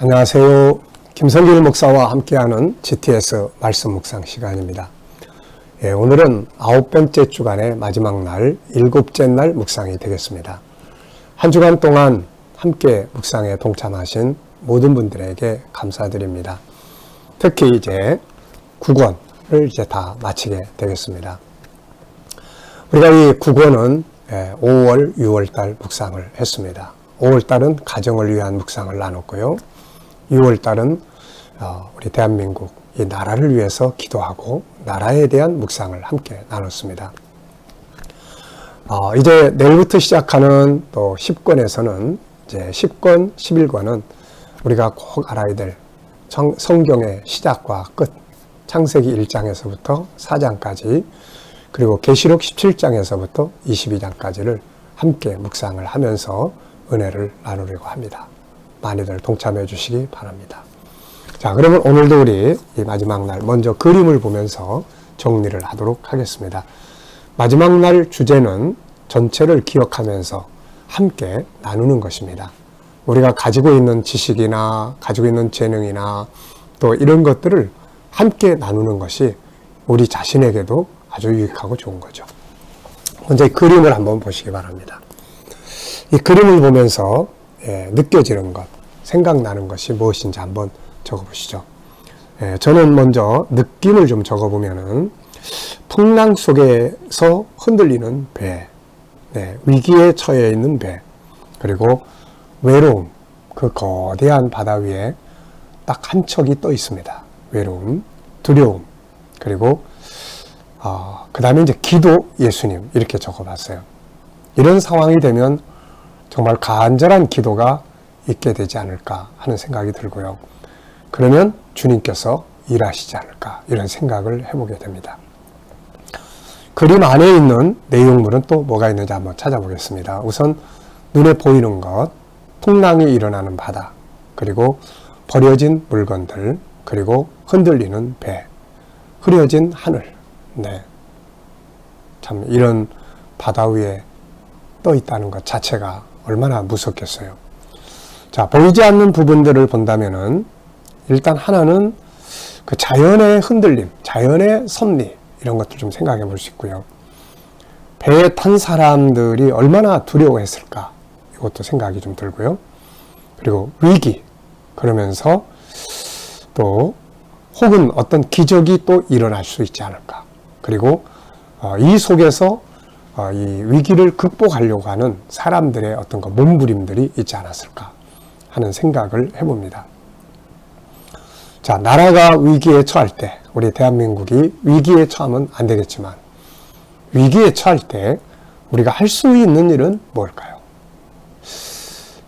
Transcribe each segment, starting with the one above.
안녕하세요. 김성길 목사와 함께하는 GTS 말씀 묵상 시간입니다. 오늘은 9번째 주간의 마지막 날, 7째 날 묵상이 되겠습니다. 한 주간 동안 함께 묵상에 동참하신 모든 분들에게 감사드립니다. 특히 이제 9권을 이제 다 마치게 되겠습니다. 우리가 이 9권은 5월, 6월 달 묵상을 했습니다. 5월 달은 가정을 위한 묵상을 나눴고요. 6월 달은 우리 대한민국 이 나라를 위해서 기도하고 나라에 대한 묵상을 함께 나눴습니다. 이제 내일부터 시작하는 또 10권에서는 이제 10권, 11권은 우리가 꼭 알아야 될 성경의 시작과 끝, 창세기 1장에서부터 4장까지 그리고 계시록 17장에서부터 22장까지를 함께 묵상을 하면서 은혜를 나누려고 합니다. 많이들 동참해 주시기 바랍니다. 자, 그러면 오늘도 우리 이 마지막 날 먼저 그림을 보면서 정리를 하도록 하겠습니다. 마지막 날 주제는 전체를 기억하면서 함께 나누는 것입니다. 우리가 가지고 있는 지식이나 가지고 있는 재능이나 또 이런 것들을 함께 나누는 것이 우리 자신에게도 아주 유익하고 좋은 거죠. 먼저 이 그림을 한번 보시기 바랍니다. 이 그림을 보면서 느껴지는 것, 생각나는 것이 무엇인지 한번 적어보시죠. 저는 먼저 느낌을 좀 적어보면은 풍랑 속에서 흔들리는 배, 위기에 처해 있는 배, 그리고 외로움, 그 거대한 바다 위에 딱 한 척이 떠 있습니다. 외로움, 두려움, 그리고 그 다음에 이제 기도, 예수님 이렇게 적어봤어요. 이런 상황이 되면 정말 간절한 기도가 있게 되지 않을까 하는 생각이 들고요. 그러면 주님께서 일하시지 않을까 이런 생각을 해보게 됩니다. 그림 안에 있는 내용물은 또 뭐가 있는지 한번 찾아보겠습니다. 우선 눈에 보이는 것, 풍랑이 일어나는 바다, 그리고 버려진 물건들, 그리고 흔들리는 배, 흐려진 하늘. 참 이런 바다 위에 떠 있다는 것 자체가 얼마나 무섭겠어요. 자, 보이지 않는 부분들을 본다면은 일단 하나는 그 자연의 흔들림, 자연의 섭리 이런 것들 좀 생각해 볼 수 있고요. 배에 탄 사람들이 얼마나 두려워했을까 이것도 생각이 좀 들고요. 그리고 위기, 그러면서 또 혹은 어떤 기적이 또 일어날 수 있지 않을까. 그리고 이 속에서 이 위기를 극복하려고 하는 사람들의 어떤 그 몸부림들이 있지 않았을까 하는 생각을 해봅니다. 자, 나라가 위기에 처할 때, 우리 대한민국이 위기에 처하면 안 되겠지만 위기에 처할 때 우리가 할 수 있는 일은 뭘까요?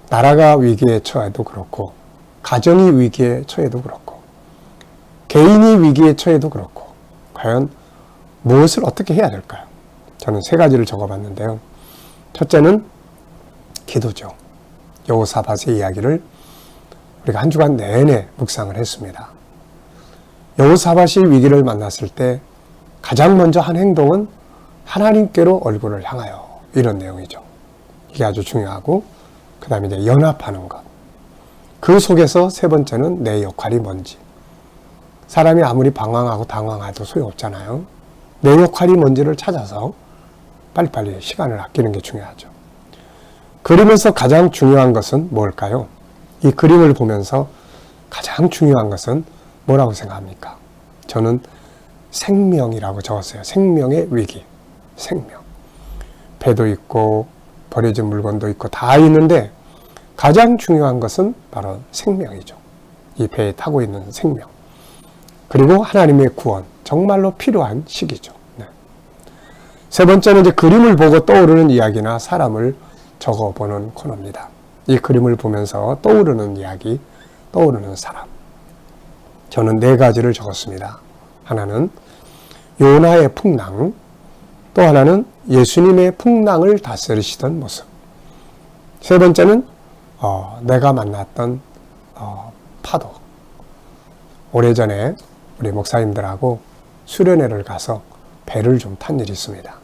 나라가 위기에 처해도 그렇고, 가정이 위기에 처해도 그렇고, 개인이 위기에 처해도 그렇고, 과연 무엇을 어떻게 해야 될까요? 저는 세 가지를 적어봤는데요. 첫째는 기도죠. 여호사밧의 이야기를 우리가 한 주간 내내 묵상을 했습니다. 여호사밧이 위기를 만났을 때 가장 먼저 한 행동은 하나님께로 얼굴을 향하여 이런 내용이죠. 이게 아주 중요하고, 그 다음에 이제 연합하는 것. 그 속에서 세 번째는 내 역할이 뭔지. 사람이 아무리 방황하고 당황해도 소용없잖아요. 내 역할이 뭔지를 찾아서 빨리빨리 시간을 아끼는 게 중요하죠. 그림에서 가장 중요한 것은 뭘까요? 이 그림을 보면서 가장 중요한 것은 뭐라고 생각합니까? 저는 생명이라고 적었어요. 생명의 위기. 생명. 배도 있고 버려진 물건도 있고 다 있는데 가장 중요한 것은 바로 생명이죠. 이 배에 타고 있는 생명. 그리고 하나님의 구원. 정말로 필요한 시기죠. 세 번째는 이제 그림을 보고 떠오르는 이야기나 사람을 적어보는 코너입니다. 이 그림을 보면서 떠오르는 이야기, 떠오르는 사람. 저는 네 가지를 적었습니다. 하나는 요나의 풍랑, 또 하나는 예수님의 풍랑을 다스리시던 모습. 세 번째는 내가 만났던 파도. 오래전에 우리 목사님들하고 수련회를 가서 배를 좀 탄 일이 있습니다.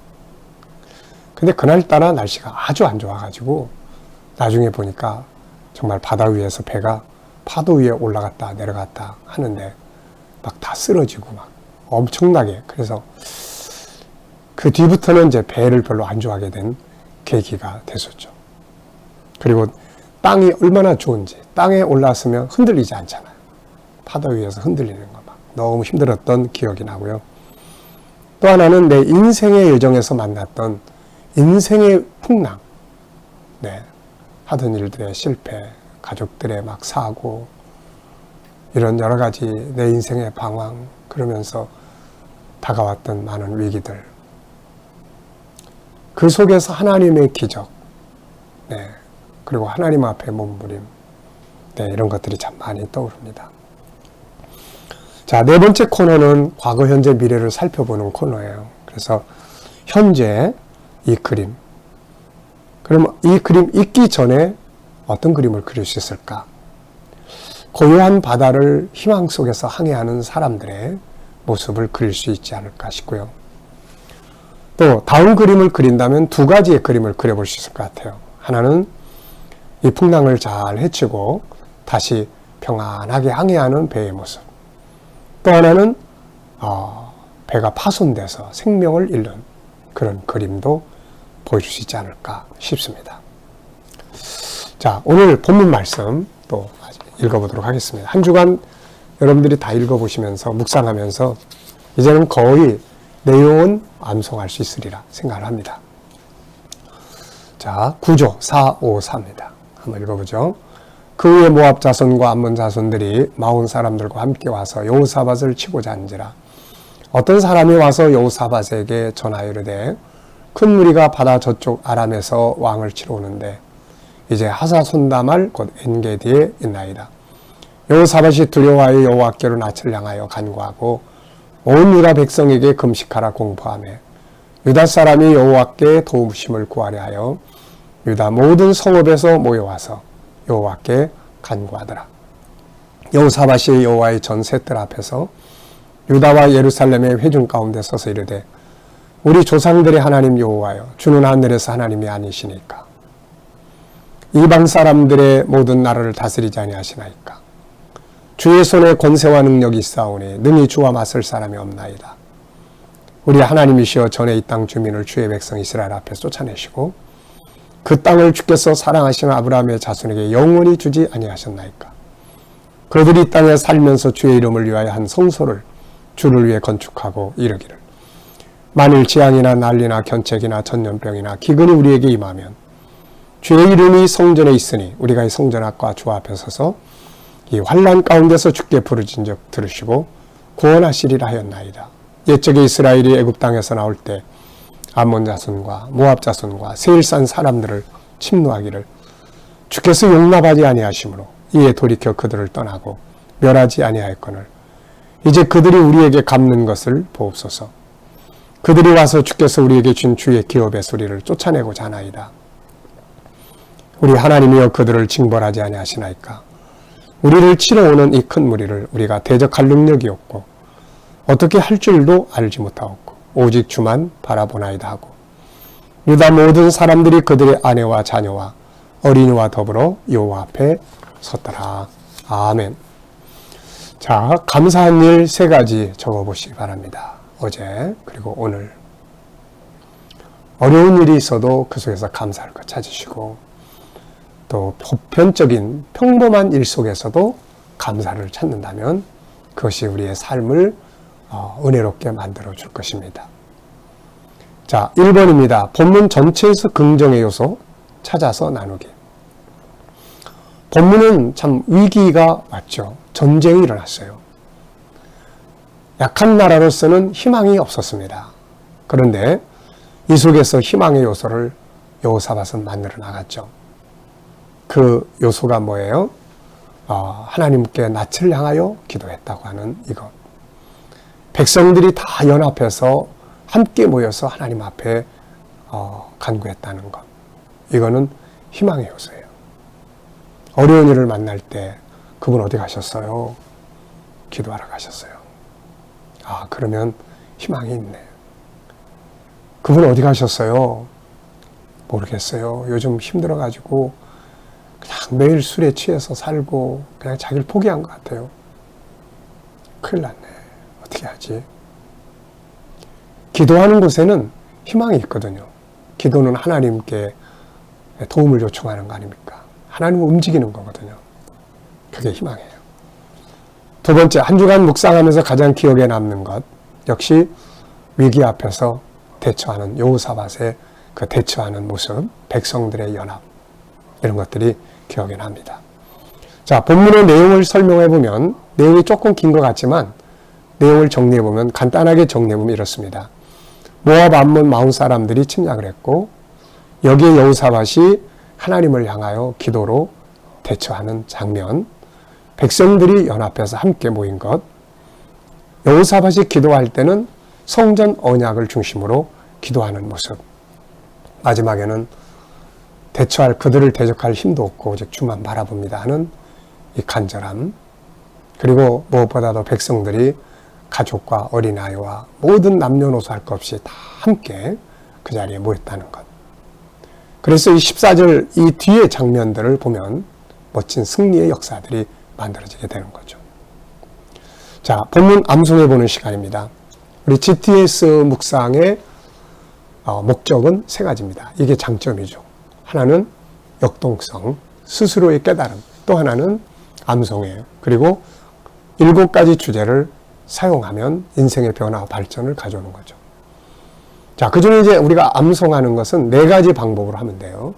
근데 그날따라 날씨가 아주 안 좋아가지고 나중에 보니까 정말 바다 위에서 배가 파도 위에 올라갔다 내려갔다 하는데 막 다 쓰러지고 막 엄청나게. 그래서 그 뒤부터는 이제 배를 별로 안 좋아하게 된 계기가 됐었죠. 그리고 땅이 얼마나 좋은지, 땅에 올랐으면 흔들리지 않잖아요. 파도 위에서 흔들리는 거 막 너무 힘들었던 기억이 나고요. 또 하나는 내 인생의 여정에서 만났던 인생의 풍랑, 네, 하던 일들의 실패, 가족들의 막 사고, 이런 여러 가지 내 인생의 방황, 그러면서 다가왔던 많은 위기들, 그 속에서 하나님의 기적, 네, 그리고 하나님 앞에 몸부림, 네, 이런 것들이 참 많이 떠오릅니다. 자, 네 번째 코너는 과거, 현재, 미래를 살펴보는 코너예요. 그래서 현재 이 그림, 그럼 이 그림 있기 전에 어떤 그림을 그릴 수 있을까? 고요한 바다를 희망 속에서 항해하는 사람들의 모습을 그릴 수 있지 않을까 싶고요. 또 다음 그림을 그린다면 두 가지의 그림을 그려볼 수 있을 것 같아요. 하나는 이 풍랑을 잘 헤치고 다시 평안하게 항해하는 배의 모습. 또 하나는 배가 파손돼서 생명을 잃는 그런 그림도 보여줄 수 있지 않을까 싶습니다. 자, 오늘 본문 말씀 또 읽어보도록 하겠습니다. 한 주간 여러분들이 다 읽어보시면서 묵상하면서 이제는 거의 내용은 암송할 수 있으리라 생각을 합니다. 자, 9조 4, 5, 4입니다. 한번 읽어보죠. 그 후에 모압 자손과 암몬 자손들이 마온 사람들과 함께 와서 여호사밧을 치고자 한지라. 어떤 사람이 와서 여호사밧에게 전하여 이르되 큰 무리가 바다 저쪽 아람에서 왕을 치러 오는데 이제 하사손다말 곧 엔게디에 있나이다. 여호사밧이 두려워하여 여호와께로 낯을 향하여 간구하고 온 유다 백성에게 금식하라 공포하며 유다 사람이 여호와께 도우심을 구하려 하여 유다 모든 성읍에서 모여와서 여호와께 간구하더라. 여호사밧이 여호와의 전 셋들 앞에서 유다와 예루살렘의 회중 가운데 서서 이르되 우리 조상들의 하나님 여호와여, 주는 하늘에서 하나님이 아니시니까 이방 사람들의 모든 나라를 다스리지 아니하시나이까. 주의 손에 권세와 능력이 있사오니 능히 주와 맞설 사람이 없나이다. 우리 하나님이시여 전에 이 땅 주민을 주의 백성 이스라엘 앞에 쫓아내시고 그 땅을 주께서 사랑하시는 아브라함의 자손에게 영원히 주지 아니하셨나이까. 그들이 이 땅에 살면서 주의 이름을 위하여 한 성소를 주를 위해 건축하고 이르기를 만일 재앙이나 난리나 견책이나 전염병이나 기근이 우리에게 임하면 주의 이름이 성전에 있으니 우리가 이 성전 앞과 주 앞에 서서 이 환난 가운데서 주께 부르짖은즉 들으시고 구원하시리라 하였나이다. 옛적에 이스라엘이 애굽 땅에서 나올 때 암몬 자손과 모압 자손과 세일산 사람들을 침노하기를 주께서 용납하지 아니하심으로 이에 돌이켜 그들을 떠나고 멸하지 아니하였거늘 이제 그들이 우리에게 갚는 것을 보옵소서. 그들이 와서 주께서 우리에게 준 주의 기업의 소리를 쫓아내고자 하나이다. 우리 하나님이여 그들을 징벌하지 아니하시나이까. 우리를 치러 오는 이 큰 무리를 우리가 대적할 능력이 없고 어떻게 할 줄도 알지 못하옵고 오직 주만 바라보나이다 하고 유다 모든 사람들이 그들의 아내와 자녀와 어린이와 더불어 여호와 앞에 섰더라. 아멘. 자, 감사한 일 세 가지 적어보시기 바랍니다. 어제 그리고 오늘 어려운 일이 있어도 그 속에서 감사할 것 찾으시고 또 보편적인 평범한 일 속에서도 감사를 찾는다면 그것이 우리의 삶을 은혜롭게 만들어 줄 것입니다. 자, 1번입니다. 본문 전체에서 긍정의 요소 찾아서 나누기. 본문은 참 위기가 왔죠. 전쟁이 일어났어요. 약한 나라로서는 희망이 없었습니다. 그런데 이 속에서 희망의 요소를 여호사밧은 만들어 나갔죠. 그 요소가 뭐예요? 하나님께 낯을 향하여 기도했다고 하는 이것. 백성들이 다 연합해서 함께 모여서 하나님 앞에 간구했다는 것. 이거는 희망의 요소예요. 어려운 일을 만날 때 그분 어디 가셨어요? 기도하러 가셨어요. 그러면 희망이 있네. 그분 어디 가셨어요? 모르겠어요. 요즘 힘들어가지고 그냥 매일 술에 취해서 살고 그냥 자기를 포기한 것 같아요. 큰일 났네. 어떻게 하지? 기도하는 곳에는 희망이 있거든요. 기도는 하나님께 도움을 요청하는 거 아닙니까? 하나님을 움직이는 거거든요. 그게 희망이에요. 두 번째, 한 주간 묵상하면서 가장 기억에 남는 것 역시 위기 앞에서 대처하는 여호사밧의 그 대처하는 모습, 백성들의 연합, 이런 것들이 기억에 납니다. 자, 본문의 내용을 설명해 보면 내용이 조금 긴 것 같지만 내용을 정리해 보면, 간단하게 정리해 보면 이렇습니다. 모압 암몬 마온 사람들이 침략을 했고, 여기에 여호사밧이 하나님을 향하여 기도로 대처하는 장면, 백성들이 연합해서 함께 모인 것, 여호사밧이 기도할 때는 성전 언약을 중심으로 기도하는 모습, 마지막에는 그들을 대적할 힘도 없고 오직 주만 바라봅니다 하는 이 간절함, 그리고 무엇보다도 백성들이 가족과 어린아이와 모든 남녀노소 할 것 없이 다 함께 그 자리에 모였다는 것. 그래서 이 14절 이 뒤의 장면들을 보면 멋진 승리의 역사들이 만들어지게 되는 거죠. 자, 본문 암송해 보는 시간입니다. 우리 GTS 묵상의 목적은 세 가지입니다. 이게 장점이죠. 하나는 역동성, 스스로의 깨달음, 또 하나는 암송이에요. 그리고 7가지 주제를 사용하면 인생의 변화와 발전을 가져오는 거죠. 자, 그 중에 이제 우리가 암송하는 것은 4가지 방법으로 하면 돼요.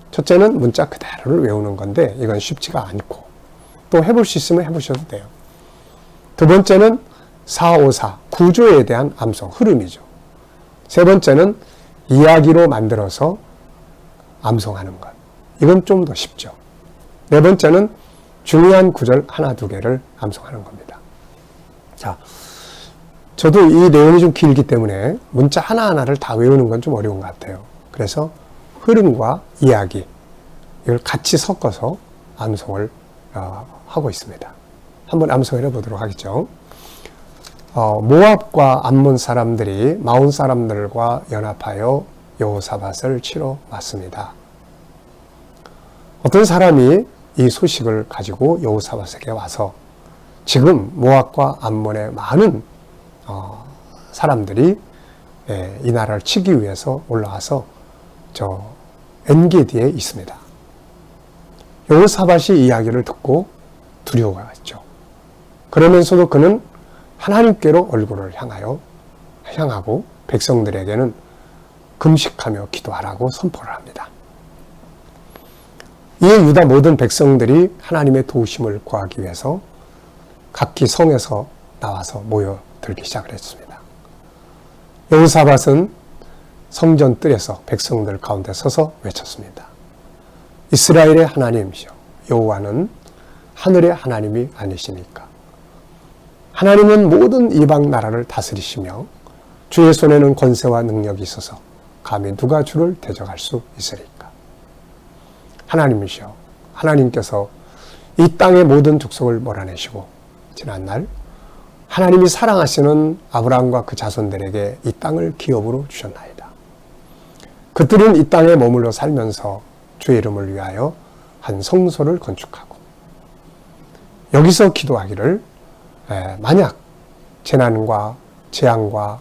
첫째는 문자 그대로를 외우는 건데 이건 쉽지가 않고, 또 해볼 수 있으면 해보셔도 돼요. 두 번째는 454, 구조에 대한 암송, 흐름이죠. 세 번째는 이야기로 만들어서 암송하는 것. 이건 좀 더 쉽죠. 네 번째는 중요한 구절 하나, 두 개를 암송하는 겁니다. 자, 저도 이 내용이 좀 길기 때문에 문자 하나하나를 다 외우는 건 좀 어려운 것 같아요. 그래서 흐름과 이야기, 이걸 같이 섞어서 암송을 하고 있습니다. 한번 암송을 해보도록 하겠죠. 모압과 암몬 사람들이 마온 사람들과 연합하여 여호사밧을 치러 왔습니다. 어떤 사람이 이 소식을 가지고 여호사밧에게 와서 지금 모압과 암몬의 많은 사람들이 이 나라를 치기 위해서 올라와서 저 엔게디에 있습니다. 여호사밧이 이야기를 듣고 두려워했죠. 그러면서도 그는 하나님께로 얼굴을 향하고 백성들에게는 금식하며 기도하라고 선포를 합니다. 이에 유다 모든 백성들이 하나님의 도우심을 구하기 위해서 각기 성에서 나와서 모여들기 시작을 했습니다. 여호사밧은 성전 뜰에서 백성들 가운데 서서 외쳤습니다. 이스라엘의 하나님이시여, 여호와는 하늘의 하나님이 아니십니까? 하나님은 모든 이방 나라를 다스리시며 주의 손에는 권세와 능력이 있어서 감히 누가 주를 대적할 수 있으리까? 하나님이시여, 하나님께서 이 땅의 모든 족속을 몰아내시고 지난날 하나님이 사랑하시는 아브라함과 그 자손들에게 이 땅을 기업으로 주셨나이다. 그들은 이 땅에 머물러 살면서 주의 이름을 위하여 한 성소를 건축하고 여기서 기도하기를 만약 재난과 재앙과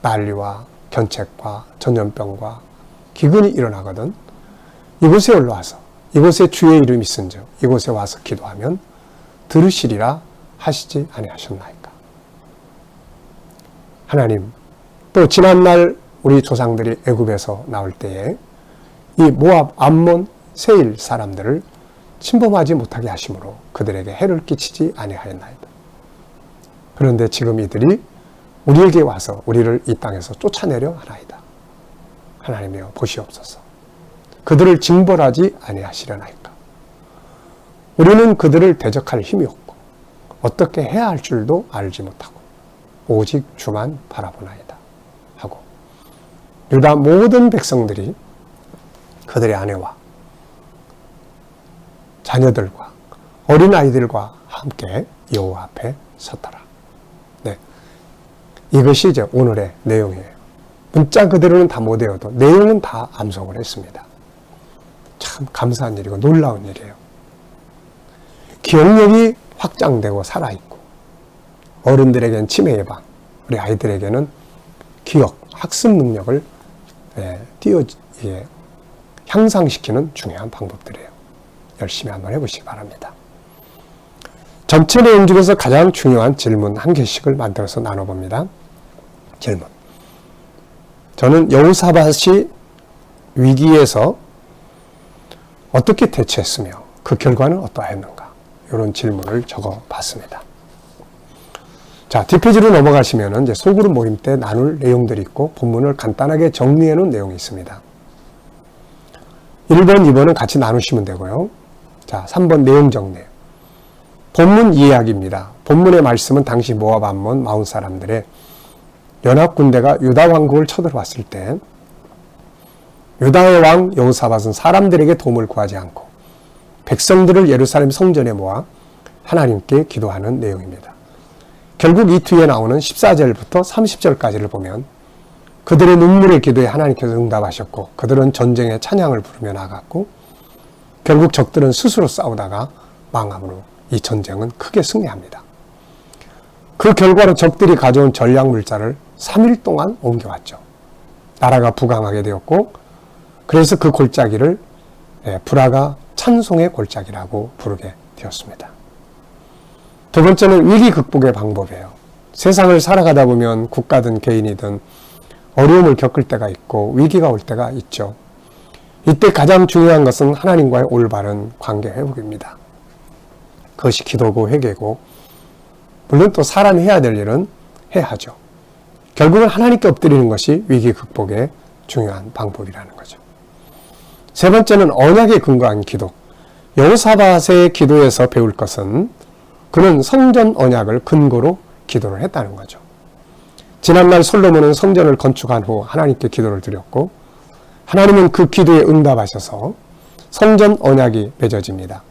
난리와 견책과 전염병과 기근이 일어나거든 이곳에 올라와서 이곳에 주의 이름이 있은즉 이곳에 와서 기도하면 들으시리라 하시지 아니하셨나이까? 하나님, 또 지난날 우리 조상들이 애굽에서 나올 때에 이 모압, 암몬, 세일 사람들을 침범하지 못하게 하심으로 그들에게 해를 끼치지 아니하였나이다. 그런데 지금 이들이 우리에게 와서 우리를 이 땅에서 쫓아내려 하나이다. 하나님이여 보시옵소서. 그들을 징벌하지 아니하시려나이까. 우리는 그들을 대적할 힘이 없고 어떻게 해야 할 줄도 알지 못하고 오직 주만 바라보나이다 하고 유다 모든 백성들이 그들의 아내와 자녀들과 어린아이들과 함께 여호와 앞에 섰더라. 네, 이것이 이제 오늘의 내용이에요. 문자 그대로는 다 못 외워도 내용은 다 암송을 했습니다. 참 참 감사한 일이고 놀라운 일이에요. 기억력이 확장되고 살아있고, 어른들에게는 치매 예방, 우리 아이들에게는 기억, 학습 능력을 향상시키는 중요한 방법들이에요. 열심히 한번 해보시기 바랍니다. 전체 내용 중에서 가장 중요한 질문 한 개씩을 만들어서 나눠봅니다. 질문. 저는 여호사밧이 위기에서 어떻게 대처했으며 그 결과는 어떠하였는가? 이런 질문을 적어봤습니다. 자, 뒷페이지로 넘어가시면 이제 소그룹 모임 때 나눌 내용들이 있고 본문을 간단하게 정리해 놓은 내용이 있습니다. 1번, 2번은 같이 나누시면 되고요. 자, 3번 내용 정리. 본문 이야기입니다. 본문의 말씀은 당시 모압 암몬 마온 사람들의 연합군대가 유다 왕국을 쳐들어왔을 때 유다의 왕 여호사밧은 사람들에게 도움을 구하지 않고 백성들을 예루살렘 성전에 모아 하나님께 기도하는 내용입니다. 결국 이 뒤에 나오는 14절부터 30절까지를 보면 그들의 눈물의 기도에 하나님께서 응답하셨고 그들은 전쟁에 찬양을 부르며 나갔고 결국 적들은 스스로 싸우다가 망함으로 이 전쟁은 크게 승리합니다. 그 결과로 적들이 가져온 전략물자를 3일 동안 옮겨왔죠. 나라가 부강하게 되었고 그래서 그 골짜기를 브라가 찬송의 골짜기라고 부르게 되었습니다. 두 번째는 위기 극복의 방법이에요. 세상을 살아가다 보면 국가든 개인이든 어려움을 겪을 때가 있고 위기가 올 때가 있죠. 이때 가장 중요한 것은 하나님과의 올바른 관계 회복입니다. 그것이 기도고 회개고 물론 또 사람이 해야 될 일은 해야 하죠. 결국은 하나님께 엎드리는 것이 위기 극복의 중요한 방법이라는 거죠. 세 번째는 언약에 근거한 기도. 여호사밧의 기도에서 배울 것은 그는 성전 언약을 근거로 기도를 했다는 거죠. 지난날 솔로몬은 성전을 건축한 후 하나님께 기도를 드렸고 하나님은 그 기도에 응답하셔서 성전 언약이 맺어집니다.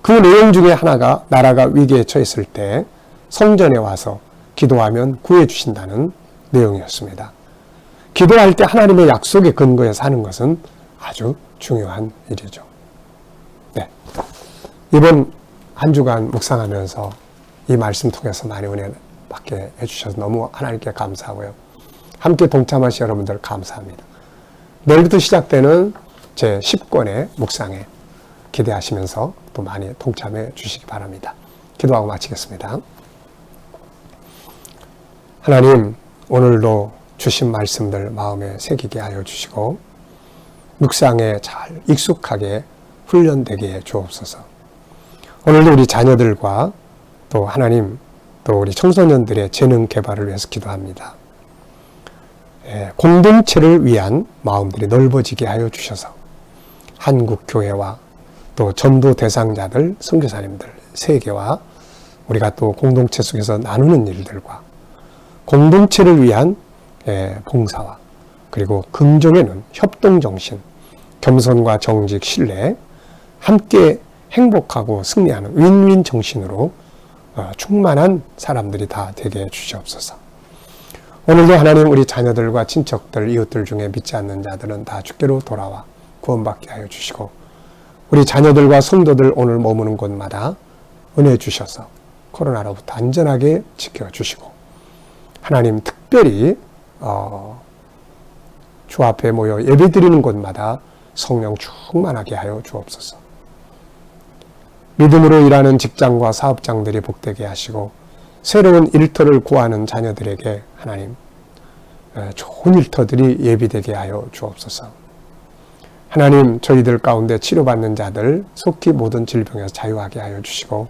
그 내용 중에 하나가 나라가 위기에 처했을 때 성전에 와서 기도하면 구해주신다는 내용이었습니다. 기도할 때 하나님의 약속에 근거해 사는 것은 아주 중요한 일이죠. 네. 이번 한 주간 묵상하면서 이 말씀 통해서 많이 은혜 받게 해주셔서 너무 하나님께 감사하고요. 함께 동참하신 여러분들 감사합니다. 내일부터 시작되는 제 10권의 묵상에 기대하시면서 또 많이 동참해 주시기 바랍니다. 기도하고 마치겠습니다. 하나님, 오늘도 주신 말씀들 마음에 새기게 하여 주시고 묵상에 잘 익숙하게 훈련되게 해 주옵소서. 오늘도 우리 자녀들과 또 하나님, 또 우리 청소년들의 재능 개발을 위해서 기도합니다. 공동체를 위한 마음들이 넓어지게 하여 주셔서 한국교회와 또 전도 대상자들, 선교사님들, 세계와 우리가 또 공동체 속에서 나누는 일들과 공동체를 위한 봉사와 그리고 긍정에는 협동정신, 겸손과 정직, 신뢰, 함께 행복하고 승리하는 윈윈 정신으로 충만한 사람들이 다 되게 해주시옵소서. 오늘도 하나님 우리 자녀들과 친척들, 이웃들 중에 믿지 않는 자들은 다 주께로 돌아와 구원받게 하여 주시고 우리 자녀들과 성도들 오늘 머무는 곳마다 은혜 주셔서 코로나로부터 안전하게 지켜주시고 하나님 특별히 주 앞에 모여 예배드리는 곳마다 성령 충만하게 하여 주옵소서. 믿음으로 일하는 직장과 사업장들이 복되게 하시고 새로운 일터를 구하는 자녀들에게 하나님 좋은 일터들이 예비되게 하여 주옵소서. 하나님 저희들 가운데 치료받는 자들 속히 모든 질병에서 자유하게 하여 주시고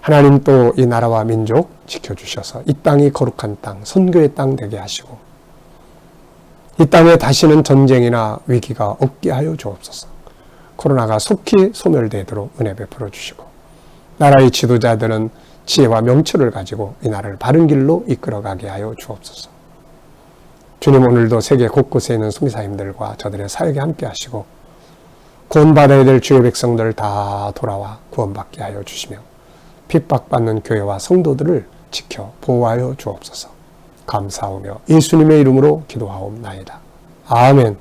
하나님 또 이 나라와 민족 지켜주셔서 이 땅이 거룩한 땅, 선교의 땅 되게 하시고 이 땅에 다시는 전쟁이나 위기가 없게 하여 주옵소서. 코로나가 속히 소멸되도록 은혜 베풀어 주시고 나라의 지도자들은 지혜와 명철을 가지고 이 나라를 바른 길로 이끌어가게 하여 주옵소서. 주님 오늘도 세계 곳곳에 있는 선교사님들과 저들의 사역에 함께 하시고 구원받아야 될 주의 백성들 다 돌아와 구원받게 하여 주시며 핍박받는 교회와 성도들을 지켜 보호하여 주옵소서. 감사하며 예수님의 이름으로 기도하옵나이다. 아멘.